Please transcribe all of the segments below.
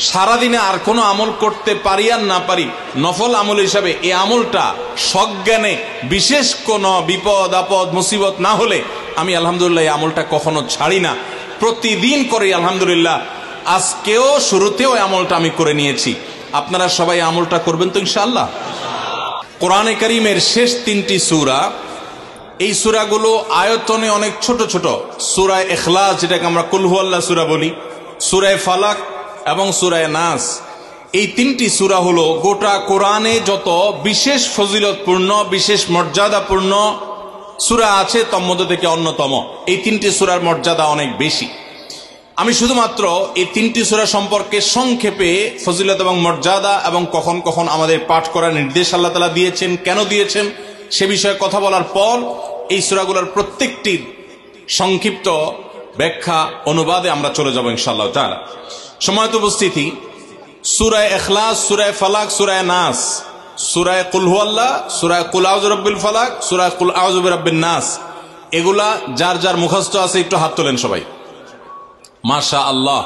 সারাদিনে আর কোনো আমল করতে পারি আর না পারি, নফল আমল হিসাবে এই আমলটা সজ্ঞানে বিশেষ কোনো বিপদ আপদ মুসিবত না হলে আমি আলহামদুলিল্লাহ এই আমলটা কখনো ছাড়ি না, প্রতিদিন করি আলহামদুলিল্লাহ। আজকেও শুরুতেও এই আমলটা আমি করে নিয়েছি। আপনারা সবাই আমলটা করবেন তো ইনশাআল্লাহ। কোরআনে কারীমের শেষ 3টি সূরা, এই সূরাগুলো আয়তনে অনেক ছোট ছোট। সূরা ইখলাস, যেটাকে আমরা কুল হুয়াল্লাহ সূরা বলি, সূরা ফালাক এবং সূরা নাস, এই 3টি সূরা হলো গোটা কোরআনে যত বিশেষ ফজিলতপূর্ণ বিশেষ মর্যাদাপূর্ণ সূরা আছে তার মধ্যে থেকে অন্যতম। এই 3টি সূরার মর্যাদা অনেক বেশি। আমি শুধুমাত্র এই 3টি সূরা সম্পর্কে সংক্ষেপে ফজিলত এবং মর্যাদা এবং কখন কখন আমাদের পাঠ করার নির্দেশ আল্লাহ তাআলা দিয়েছেন, কেন দিয়েছেন সে বিষয়ে কথা বলার পর এই সূরাগুলোর প্রত্যেকটির সংক্ষিপ্ত ব্যাখ্যা অনুবাদে আমরা চলে যাব ইনশাআল্লাহ তাআলা। সময়ত উপস্থিতি, সূরা ইখলাস, সূরা ফালাক, সূরা নাস, সূরা কুল হুয়াল্লাহ, সূরা কুল আউযু বিরাব্বিল ফালাক, সূরা কুল আউযু বিরাব্বিন নাস, এগুলা যার যার মুখস্থ আছে একটু হাত তোলেন সবাই। মাশাআল্লাহ,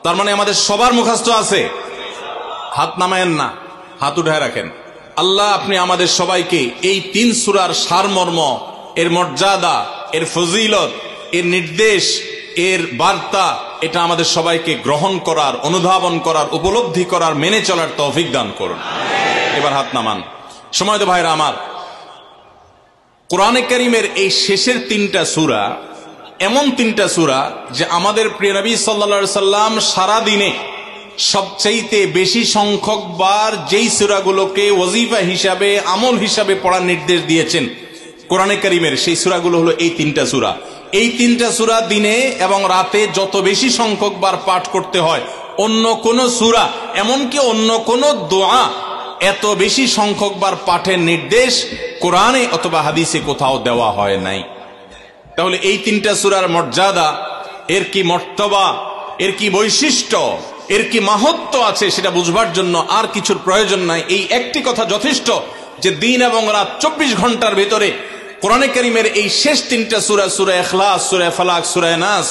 তার মানে আমাদের সবার মুখস্থ আছে। হাত নামায়েন না, হাত উঠায় রাখেন। আল্লাহ আপনি আমাদের সবাইকে এই 3 সূরার সারমর্ম, এর মর্যাদা, এর ফজিলত, এর নির্দেশ, এর বার্তা, এটা আমাদের সবাইকে গ্রহণ করার, অনুধাবন করার, উপলব্ধি করার, মেনে চলার তৌফিক দান করুন। এবার হাত নামান। সময়ত ভাইরা আমার, কোরআনে কারীমের এই শেষের 3টা সূরা এমন 3টা সূরা যে আমাদের প্রিয় নবী সাল্লাল্লাহু আলাইহি সাল্লাম সারা দিনে সবচাইতে বেশি সংখ্যক বার যেই সূরাগুলোকে ওয়াজিফা হিসাবে, আমল হিসাবে পড়ার নির্দেশ দিয়েছেন কোরআনে কারীমের, সেই সূরাগুলো হলো এই 3টা সূরা। এই 3টা সূরা দিনে এবং রাতে যত বেশি সংখ্যক বার পাঠ করতে হয়, অন্য কোন সূরা এমনকি অন্য কোন দোয়া এত বেশি সংখ্যক বার পাঠের নির্দেশ কোরআনে অথবা হাদিসে কোথাও দেওয়া হয় নাই। তাহলে এই 3টা সূরার মর্যাদা, এর কি মর্তবা, এর কি বৈশিষ্ট্য, এর কি মাহাত্ম্য আছে সেটা বুঝবার জন্য আর কিছুর প্রয়োজন নাই। এই একটি কথা যথেষ্ট যে দিন এবং রাত 24 ঘন্টার ভেতরে কোরআনে কারীমের এই শেষ 3টা সূরা, সূরা ইখলাস, সূরা ফালাক, সূরা নাস,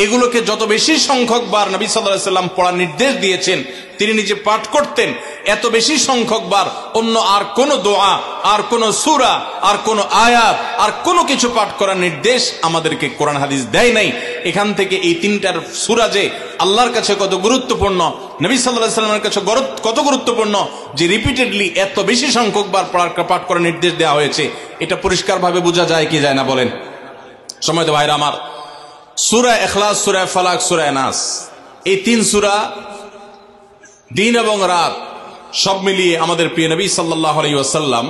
এগুলোকে যত বেশি সংখ্যক বার নবী সাল্লাল্লাহু আলাইহি সাল্লাম পড়ার নির্দেশ দিয়েছেন, তিনি নিজে পাঠ করতেন, এত বেশি সংখ্যক বার অন্য আর কোন দোয়া, আর কোন সূরা, আর কোন আয়াত, আর কোনো কিছু পাঠ করার নির্দেশ আমাদেরকে কোরআন হাদিস দেয় নাই। এখান থেকে এই 3টার সূরা যে আল্লাহর কাছে কত গুরুত্বপূর্ণ, নবী সাল্লাল্লাহু আলাইহি সাল্লামের কাছে কত গুরুত্বপূর্ণ যে রিপিটেডলি এত বেশি সংখ্যক বার পাঠ করার নির্দেশ দেওয়া হয়েছে, এটা পরিষ্কারভাবে বোঝা যায় কি যায় না বলেন? সময়ত ভাইরা আমার, সূরা ইখলাস, সূরা ফালাক, সূরা নাস, এই 3 সূরা দিন এবং রাত সব মিলিয়ে আমাদের প্রিয় নবী সাল্লাল্লাহু আলাইহি ওয়াসাল্লাম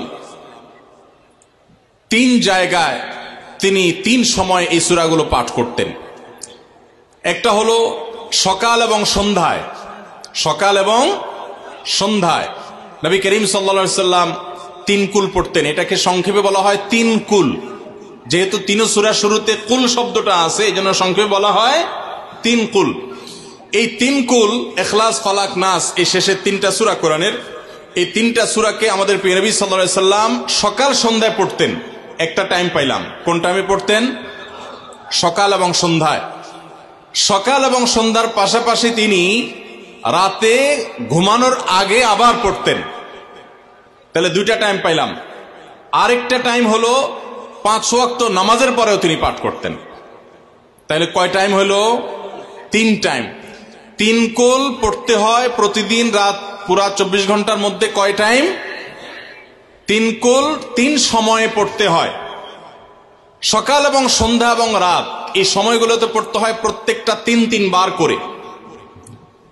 3 জায়গায় তিনি 3 সময় এই সূরাগুলো পাঠ করতেন। একটা হলো সকাল এবং সন্ধ্যায়। সকাল এবং সন্ধ্যায় নবী করিম সাল্লাল্লাহু আলাইহি ওয়াসাল্লাম 3 কুল পড়তেন। এটাকে সংক্ষেপে বলা হয় 3 কুল। যেহেতু 3 সূরা শুরুতে কুল শব্দটা আছে, এজন্য সংক্ষেপে বলা হয় 3 কুল। এই 3 কুল ইখলাস, ফালাক, নাস, এই শেষের 3টা সূরা কোরআনের, এই 3টা সূরাকে আমাদের প্রিয় নবী সাল্লাল্লাহু আলাইহি ওয়াসাল্লাম সকাল সন্ধ্যায় পড়তেন। একটা টাইম পাইলাম, কোন টাইমে পড়তেন? সকাল এবং সন্ধ্যায়। সকাল এবং সন্ধ্যার পাশাপাশি তিনি রাতে ঘুমানোর আগে আবার পড়তেন। তাহলে 2টা টাইম পাইলাম। আরেকটা টাইম হলো 5 ওয়াক্ত নামাজের পরেও তিনি পাঠ করতেন। তাহলে কয় টাইম হলো? 3 টাইম। 3 কুল পড়তে হয় প্রতিদিন রাত পুরা 24 ঘন্টার মধ্যে। কয় টাইম? 3 কুল 3 সময়ে পড়তে হয়। সকাল এবং সন্ধ্যা এবং রাত এই সময়গুলোতে পড়তে হয় প্রত্যেকটা 3 বার করে।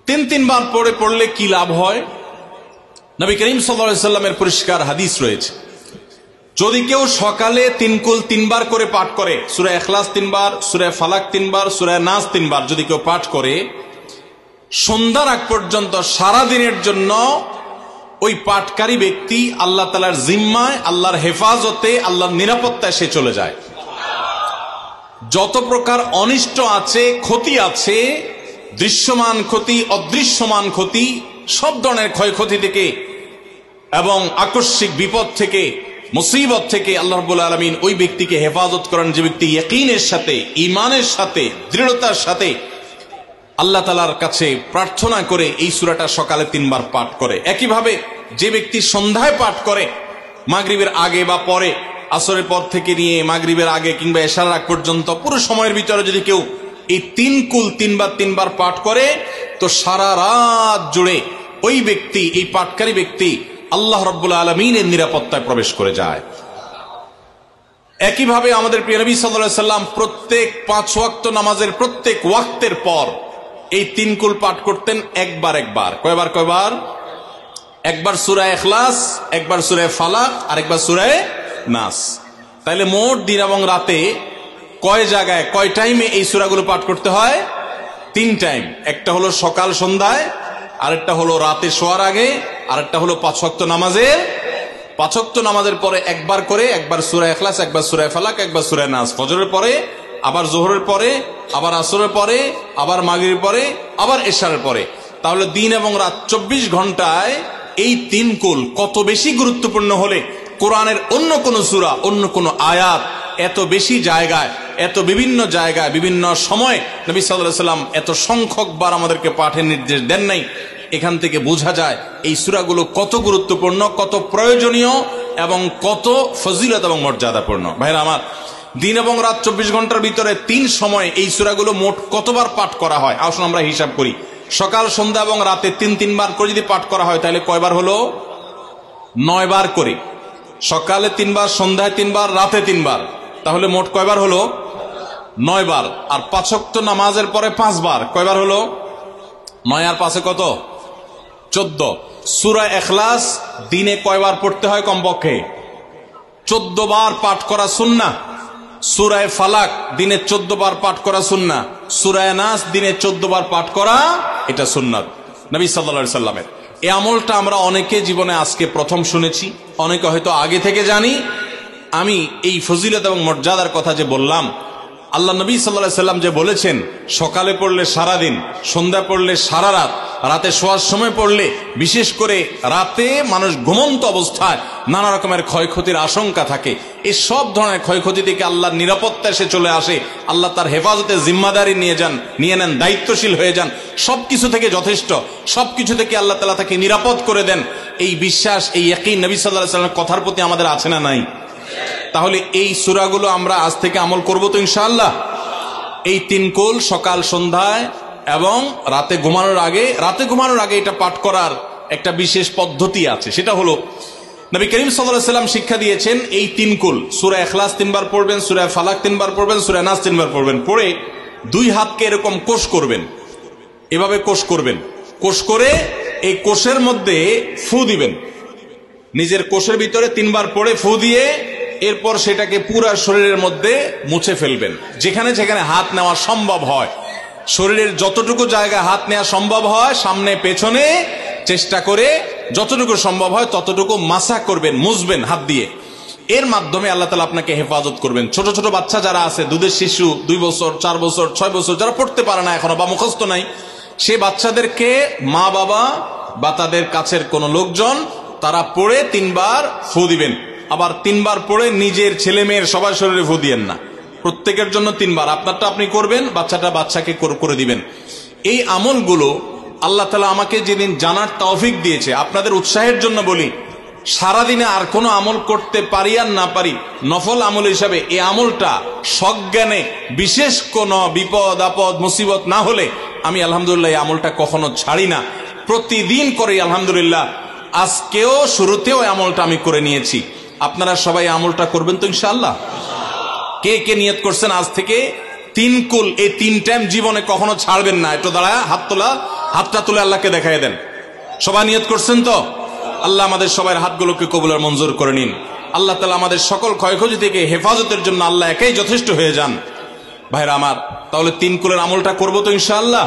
3 বার পড়লে কি লাভ হয়? নবী করিম সাল্লাল্লাহু আলাইহি ওয়াসাল্লামের পরিষ্কার হাদিস রয়েছে, যদি কেউ সকালে 3 কুল 3 বার করে পাঠ করে, সূরা ইখলাস 3 বার, সূরা ফালাক 3 বার, সূরা নাস 3 বার যদি কেউ পাঠ করে, সন্ধ্যার আগ পর্যন্ত সারা দিনের জন্য ওই পাঠকারী ব্যক্তি আল্লাহ তাআলার জিম্মায়, আল্লাহর হেফাজতে, আল্লাহর নিরাপত্তায় সে চলে যায়। যত প্রকার অনিষ্ট আছে, ক্ষতি আছে, দৃশ্যমান ক্ষতি, অদৃশ্যমান ক্ষতি, সব ধরনের ক্ষয়ক্ষতি থেকে এবং আকস্মিক বিপদ থেকে, মুসিবত থেকে আল্লাহ রাব্বুল আলামিন ওই ব্যক্তিকে হেফাজত করেন যে ব্যক্তি ইয়াকিনের সাথে, ঈমানের সাথে, দৃঢ়তার সাথে আল্লাহ তাআলার কাছে প্রার্থনা করে এই সূরাটা সকালে 3 বার পাঠ করে। একইভাবে যে ব্যক্তি সন্ধ্যায় পাঠ করে, মাগরিবের আগে বা পরে, আসরের পর থেকে নিয়ে মাগরিবের আগে কিংবা এশার আগ পর্যন্ত পুরো সময়ের ভিতরে যদি কেউ এই 3 কুল 3 বার পাঠ করে, তো সারা রাত জুড়ে ওই ব্যক্তি, এই পাঠকারী ব্যক্তি আল্লাহ রাব্বুল আলামিনের নিরাপত্তায় প্রবেশ করে যায়। একইভাবে আমাদের প্রিয় নবী সাল্লাল্লাহু আলাইহি সাল্লাম প্রত্যেক 5 ওয়াক্ত নামাজের প্রত্যেক ওয়াক্তের পর এই 3 কুল পাঠ করতেন একবার। কয়বার? একবার সূরা ইখলাস, একবার সূরা ফালাক, আর একবার সূরা নাস। তাইলে মোট দিন এবং রাতে কয় জায়গায়, কয় টাইমে এই সূরাগুলো পাঠ করতে হয়? 3 টাইম। একটা হলো সকাল সন্ধ্যায়, আরেকটা হলো রাতে শোয়ার আগে, আরেকটা হলো 5 ওয়াক্ত নামাজের। 5 ওয়াক্ত নামাজের পরে একবার করে, একবার সূরা ইখলাস, একবার সূরা ফালাক, একবার সূরা নাস। ফজরের পরে, আবার যোহরের পরে, আবার আসরের পরে, আবার মাগরিবের পরে, আবার এশারের পরে। তাহলে দিন এবং রাত 24 ঘন্টায় এই 3 কুল কত বেশি গুরুত্বপূর্ণ হলে কোরআনের অন্য কোন সূরা, অন্য কোন আয়াত এত বেশি জায়গায়, এত বিভিন্ন জায়গায়, বিভিন্ন সময় নবী সাল্লাল্লাহু আলাইহি সাল্লাম এত সংখ্যকবার আমাদেরকে পাঠের নির্দেশ দেন নাই। এখান থেকে বোঝা যায় এই সূরাগুলো কত গুরুত্বপূর্ণ, কত প্রয়োজনীয় এবং কত ফজিলত এবং মর্যাদাপূর্ণ। ভাইরা আমার, দিন এবং রাত 24 ঘন্টার ভিতরে 3 সময় এই সূরাগুলো মোট কতবার পাঠ করা হয়? আসুন আমরা হিসাব করি। সকাল, সন্ধ্যা এবং রাতে 3 বার করে যদি পাঠ করা হয়, তাহলে কয়বার হলো? 9 বার করে। সকালে 3 বার, সন্ধ্যায় 3 বার, রাতে 3 বার, তাহলে মোট কয়বার হলো? 9 বার। আর 5 ওয়াক্ত নামাজের পরে 5 বার, কয়বার হলো? 9 আর 5 কত? 14। সূরা ইখলাস দিনে কয়বার পড়তে হয়? কমপক্ষে 14 বার পাঠ করা সুন্নাহ। সূরা ফালাক দিনে 14 বার পাঠ করা সুন্নাহ। সূরা নাস দিনে 14 বার পাঠ করা, এটা সুন্নাত নবী সাল্লাল্লাহু আলাইহি সাল্লামের। এই আমলটা আমরা অনেকে জীবনে আজকে প্রথম শুনেছি, অনেকে হয়তো আগে থেকে জানি। আমি এই ফজিলত এবং মর্যাদার কথা যে বললাম, আল্লাহ নবী সাল্লাল্লাহু আলাইহি সাল্লাম যে বলেছেন সকালে পড়লে সারা দিন, সন্ধ্যা পড়লে সারা রাত, রাতে শোয়ার সময় পড়লে, বিশেষ করে রাতে মানুষ ঘুমন্ত অবস্থায় নানা রকমের ক্ষয়ক্ষতির আশঙ্কা থাকে। এই সব ধরনের ক্ষয়ক্ষতি থেকে আল্লাহর নিরাপত্তা এসে চলে আসে। আল্লাহ তার হেফাজতের জিম্মাদারি নিয়ে নেন, দায়িত্বশীল হয়ে যান। সবকিছু থেকে যথেষ্ট, সবকিছু থেকে আল্লাহ তাআলা তাকে নিরাপদ করে দেন। এই বিশ্বাস, এই ইয়াকিন নবী সাল্লাল্লাহু আলাইহি সাল্লামের কথার প্রতি আমাদের আছে না নাই? তাহলে এই সূরাগুলো আমরা আজ থেকে আমল করব তো ইনশাআল্লাহ। এই 3 কুল সকাল সন্ধ্যায় এবং রাতে ঘুমানোর আগে এটা পাঠ করার একটা বিশেষ পদ্ধতি আছে। সেটা হলো নবী করিম সাল্লাল্লাহু আলাইহি সাল্লাম শিক্ষা দিয়েছেন, এই 3 কুল সূরা ইখলাস 3 বার পড়বেন, সূরা ফালাক 3 বার পড়বেন, সূরা নাস 3 বার পড়বেন। পড়ে 2 হাতকে এরকম কোষ করবেন, এভাবে কোষ করবেন। কোষ করে এই কোষের মধ্যে ফু দিবেন। নিজের কোষের ভিতরে 3 বার পড়ে ফু দিয়ে এরপর সেটাকে পুরা শরীরের মধ্যে মুছে ফেলবেন। যেখানে যেখানে হাত নেওয়া সম্ভব হয়, শরীরের যতটুকু জায়গা হাত নেওয়া সম্ভব হয়, সামনে পেছনে চেষ্টা করে যতটুকু সম্ভব হয় ততটুকু মাসা করবেন, মুছবেন হাত দিয়ে। এর মাধ্যমে আল্লাহ তাআলা আপনাকে হেফাজত করবেন। ছোট ছোট বাচ্চা যারা আছে, দুধের শিশু, 2 বছর, 4 বছর, 6 বছর, যারা পড়তে পারে না এখনো বা মুখস্থ নাই, সে বাচ্চাদেরকে মা বাবা বা তাদের কাছের কোন লোকজন তারা পড়ে 3 বার ফু দিবেন। আবার 3 বার পড়ে নিজের ছেলে মেয়ের সবার শরীরে ফু দিয়েন না, প্রত্যেকের জন্য 3 বার। আপনারটা আপনি করবেন, বাচ্চাকে করে দিবেন। এই আমলগুলো আল্লাহ তাআলা আমাকে যেদিন জানার তৌফিক দিয়েছে, আপনাদের উৎসাহের জন্য বলি, সারাদিনে আর কোনো আমল করতে পারি আর না পারি, নফল আমল হিসাবে এই আমলটা সজ্ঞানে, বিশেষ কোন বিপদ আপদ মুসিবত না হলে আমি আলহামদুলিল্লাহ এই আমলটা কখনো ছাড়ি না, প্রতিদিন করি আলহামদুলিল্লাহ। আজকেও শুরুতেও এই আমলটা আমি করে নিয়েছি। আপনারা সবাই আমলটা করবেন তো ইনশাআল্লাহ? কে কে নিয়ত করছেন আজ থেকে 3 কুল এই 3 টাইম জীবনে কখনো ছাড়বেন না? একটু দাঁড়ায় হাতটা তুলে আল্লাহকে দেখাই দেন। সবাই নিয়ত করছেন তো? আল্লাহ আমাদের সবার হাতগুলোকে কবুল আর মঞ্জুর করে নিন। আল্লাহ তাআলা আমাদের সকল ক্ষয়ক্ষতি থেকে হেফাজতের জন্য আল্লাহ একাই যথেষ্ট হয়ে যান। ভাইরা আমার, তাহলে 3 কুলের আমলটা করবো তো ইনশাআল্লাহ?